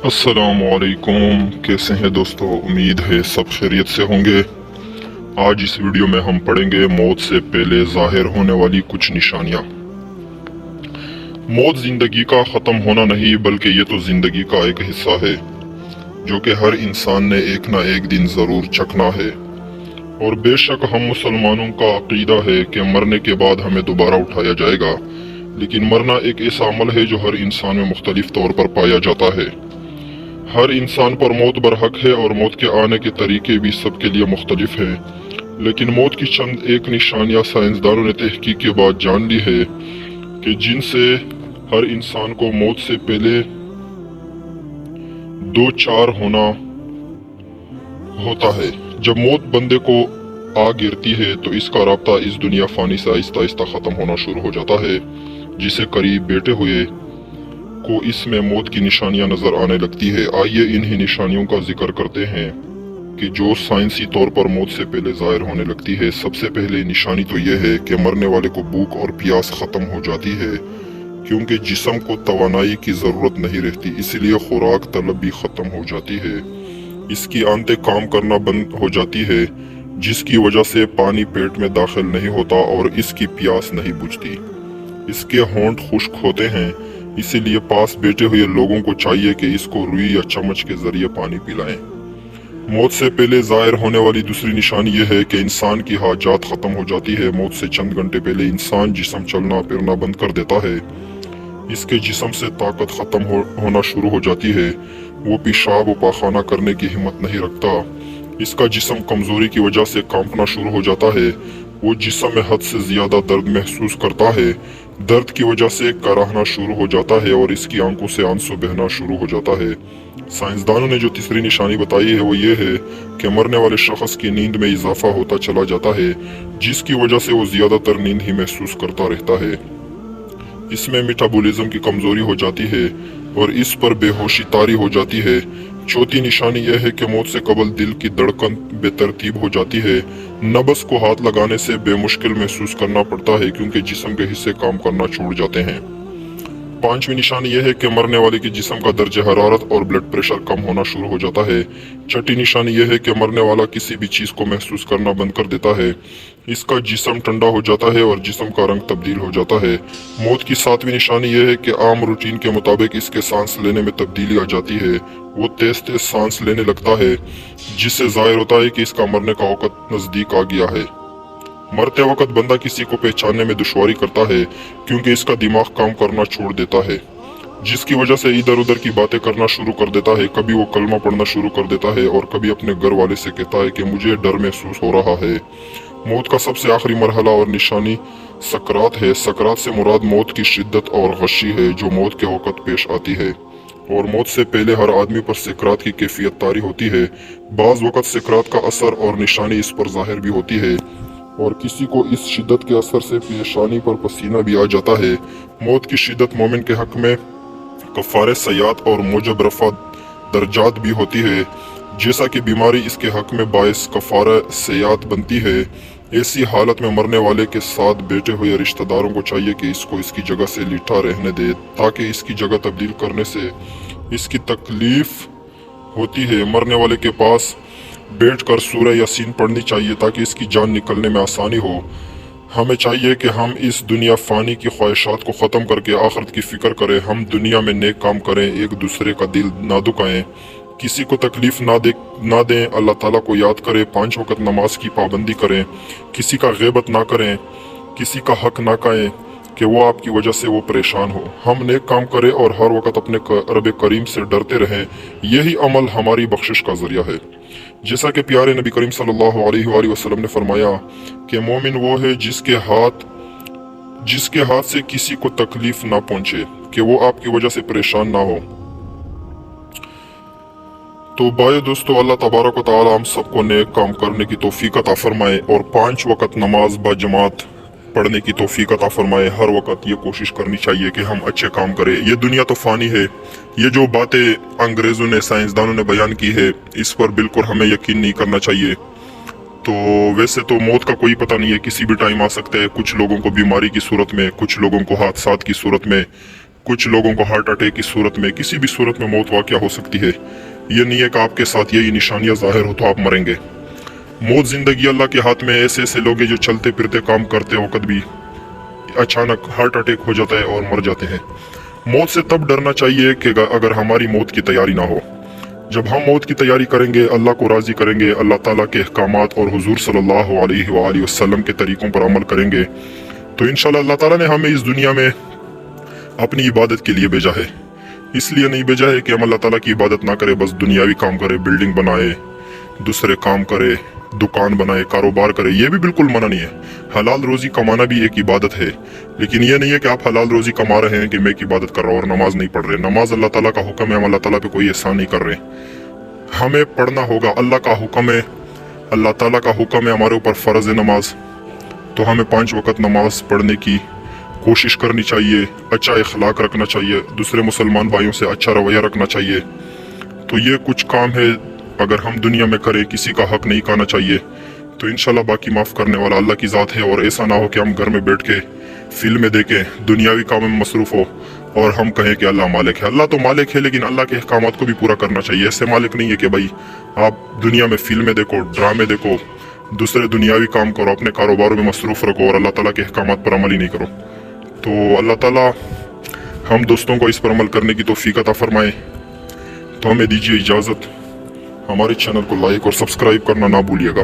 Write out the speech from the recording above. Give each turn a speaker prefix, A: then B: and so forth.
A: अस्सलाम वालेकुम। कैसे हैं दोस्तों? उम्मीद है सब खैरियत से होंगे। आज इस वीडियो में हम पढ़ेंगे मौत से पहले जाहिर होने वाली कुछ निशानियां। मौत जिंदगी का ख़त्म होना नहीं बल्कि ये तो जिंदगी का एक हिस्सा है जो कि हर इंसान ने एक ना एक दिन ज़रूर चखना है। और बेशक हम मुसलमानों का अकीदा है कि मरने के बाद हमें दोबारा उठाया जाएगा, लेकिन मरना एक ऐसा अमल है जो हर इंसान में मुख्तलिफ तौर पर पाया जाता है। हर इंसान पर मौत बरहक है और मौत के आने के तरीके भी सबके लिए मुख्तलिफ है, लेकिन मौत की चंद एक निशानियां साइंसदानों ने तहकीक के बाद जान ली है कि जिनसे हर इंसान को मौत से पहले दो चार होना होता है। जब मौत बंदे को आ गिरती है तो इसका राब्ता इस दुनिया फानी से आहिस्ता आहिस्ता ख़त्म होना शुरू हो जाता है, जिसे करीब बैठे हुए को इसमें मौत की निशानियां नजर आने लगती है। आइए इन्हीं निशानियों का जिक्र करते हैं कि जो साइंसी तौर पर मौत से पहले जाहिर होने लगती है। सबसे पहले निशानी तो यह है कि मरने वाले को भूख और प्यास खत्म हो जाती है, क्योंकि जिस्म को तवानाई की जरूरत नहीं रहती, इसलिए खुराक तलब भी खत्म हो जाती है। इसकी आंतें काम करना बंद हो जाती है, जिसकी वजह से पानी पेट में दाखिल नहीं होता और इसकी प्यास नहीं बुझती। इसके होंठ खुश्क होते हैं, इसीलिए पास बैठे हुए लोगों को चाहिए कि इसको रुई या चम्मच के जरिए पानी पिलाएं। मौत से पहले जाहिर होने वाली दूसरी निशानी यह है कि इंसान की हाजात खत्म हो जाती है। मौत से चंद घंटे पहले इंसान जिस्म चलना फिरना बंद कर देता है। इसके जिस्म से ताकत खत्म होना शुरू हो जाती है। वो पेशाब व पाखाना करने की हिम्मत नहीं रखता। इसका जिस्म कमजोरी की वजह से कांपना शुरू हो जाता है। वो जिस्म में हद से ज्यादा दर्द महसूस करता है। दर्द की वजह से कराहना शुरू हो जाता है और इसकी आंखों से आंसू बहना शुरू हो जाता है। साइंसदानों ने जो तीसरी निशानी बताई है वो ये है कि मरने वाले शख्स की नींद में इजाफा होता चला जाता है, जिसकी वजह से वो ज्यादातर नींद ही महसूस करता रहता है। इसमें मेटाबॉलिज्म की कमजोरी हो जाती है और इस पर बेहोशी तारी हो जाती है। चौथी निशानी यह है कि मौत से कबल दिल की धड़कन बेतरतीब हो जाती है। नब्ज को हाथ लगाने से बेमुश्किल महसूस करना पड़ता है, क्योंकि जिस्म के हिस्से काम करना छोड़ जाते हैं। पांचवी निशानी यह है कि मरने वाले के जिस्म का दर्जे हरारत और ब्लड प्रेशर कम होना शुरू हो जाता है। छठी निशानी यह है कि मरने वाला किसी भी चीज को महसूस करना बंद कर देता है। इसका जिस्म ठंडा हो जाता है और जिस्म का रंग तब्दील हो जाता है। मौत की सातवीं निशानी यह है कि आम रूटीन के मुताबिक इसके सांस लेने में तब्दीली आ जाती है। वो तेज तेज सांस लेने लगता है, जिससे जाहिर होता है कि इसका मरने का वक्त नजदीक आ गया है। मरते वक्त बंदा किसी को पहचानने में दुश्वारी करता है, क्योंकि इसका दिमाग काम करना छोड़ देता है, जिसकी वजह से इधर उधर की बातें करना शुरू कर देता है। कभी वो कलमा पढ़ना शुरू कर देता है और कभी अपने घर वाले से कहता है कि मुझे डर महसूस हो रहा है। मौत का सबसे आखिरी मरहला और निशानी सकरात है। सकरात से मुराद मौत की शिद्दत और गशी है जो मौत के वक्त पेश आती है, और मौत से पहले हर आदमी पर सकरात की कैफियत तारी होती है। बाज वक्त सकरात का असर और निशानी इस पर जाहिर भी होती है, और किसी को इस शिद्दत के असर से पेशानी पर पसीना भी आ जाता है। मौत की शिद्दत मोमिन के हक में कफ़ारे सयात और मुजब रफा दर्जात भी होती है। जैसा कि बीमारी इसके हक में बायस कफ़ारा सयात बनती है, ऐसी हालत में मरने वाले के साथ बैठे हुए रिश्तेदारों को चाहिए कि इसको इसकी जगह से लिटा रहने दे, ताकि इसकी जगह तब्दील करने से इसकी तकलीफ होती है। मरने वाले के पास बैठकर सूरह यासीन पढ़नी चाहिए ताकि इसकी जान निकलने में आसानी हो। हमें चाहिए कि हम इस दुनिया फानी की ख्वाहिशात को ख़त्म करके आखिरत की फ़िक्र करें। हम दुनिया में नेक काम करें, एक दूसरे का दिल ना दुखाएं, किसी को तकलीफ़ ना दें, अल्लाह ताला को याद करें, 5 वक्त नमाज की पाबंदी करें, किसी का ग़ीबत ना करें, किसी का हक ना कहें कि वो आपकी वजह से वो परेशान हो। हम नेक काम करें और हर वक्त अपने रब करीम से डरते रहें। यही अमल हमारी बख्शिश का ज़रिया है। जैसा कि प्यारे नबी करीम सल्लल्लाहु अलैहि वसल्लम ने फरमाया कि मोमिन वो है जिसके हाथ से किसी को तकलीफ ना पहुंचे, कि वो आपकी वजह से परेशान ना हो। तो भाई दोस्तों, अल्लाह तबारक व तआला हम सबको नेक काम करने की तौफीक अता फरमाए और 5 वक्त नमाज बाजमात पढ़ने की तौफीक अता फरमाए। हर वक्त ये कोशिश करनी चाहिए कि हम अच्छे काम करें। ये दुनिया तो फानी है। ये जो बातें अंग्रेज़ों ने, साइंसदानों ने बयान की है, इस पर बिल्कुल हमें यकीन नहीं करना चाहिए। तो वैसे तो मौत का कोई पता नहीं है, किसी भी टाइम आ सकता है। कुछ लोगों को बीमारी की सूरत में, कुछ लोगों को हादसात की सूरत में, कुछ लोगों को हार्ट अटैक की सूरत में, किसी भी सूरत में मौत वाक़या हो सकती है। ये नहीं है कि आपके साथ यही निशानियां ज़ाहिर हो तो आप मरेंगे। मौत ज़िंदगी अल्लाह के हाथ में। ऐसे ऐसे लोग हैं जो चलते फिरते काम करते वक्त भी अचानक हार्ट अटैक हो जाता है और मर जाते हैं। मौत से तब डरना चाहिए कि अगर हमारी मौत की तैयारी ना हो। जब हम मौत की तैयारी करेंगे, अल्लाह को राज़ी करेंगे, अल्लाह ताला के अहकामात और हुजूर सल्लल्लाहु अलैहि वसल्लम के तरीक़ों पर अमल करेंगे, तो इंशाल्लाह अल्लाह ताला ने हमें इस दुनिया में अपनी इबादत के लिए भेजा है। इसलिए नहीं भेजा है कि हम अल्लाह ताला की इबादत ना करें, बस दुनियावी काम करें, बिल्डिंग बनाए, दूसरे काम करे, दुकान बनाए, कारोबार करे। ये भी बिल्कुल मना नहीं है। हलाल रोजी कमाना भी एक इबादत है, लेकिन ये नहीं है कि आप हलाल रोजी कमा रहे हैं कि मैं एक इबादत कर रहा हूँ और नमाज नहीं पढ़ रहे। नमाज अल्लाह ताला का हुक्म है, हम अल्लाह ताला पे कोई एहसान नहीं कर रहे। हमें पढ़ना होगा, अल्लाह का हुक्म है, अल्लाह ताला का हुक्म है, हमारे ऊपर फ़र्ज़ है नमाज, तो हमें 5 वक्त नमाज पढ़ने की कोशिश करनी चाहिए, अच्छा इखलाक रखना चाहिए, दूसरे मुसलमान भाइयों से अच्छा रवैया रखना चाहिए। तो ये कुछ काम है, अगर हम दुनिया में करें, किसी का हक नहीं खाना चाहिए, तो इंशाल्लाह बाकी माफ़ करने वाला अल्लाह की ज़ात है। और ऐसा ना हो कि हम घर में बैठ के फिल्में देखें, दुनियावी काम में मसरूफ़ हो और हम कहें कि अल्लाह मालिक है। अल्लाह तो मालिक है, लेकिन अल्लाह के अहकामात को भी पूरा करना चाहिए। ऐसे मालिक नहीं है कि भाई आप दुनिया में फिल्में देखो, ड्रामे देखो, दूसरे दुनियावी काम करो, अपने कारोबारों में मसरूफ़ रखो और अल्लाह ताला के अहकामात पर अमल ही नहीं करो। तो अल्लाह ताला हम दोस्तों को इस पर अमल करने की तौफीक अता फरमाए। तो हमें दीजिए इजाज़त। हमारे चैनल को लाइक और सब्सक्राइब करना ना भूलिएगा।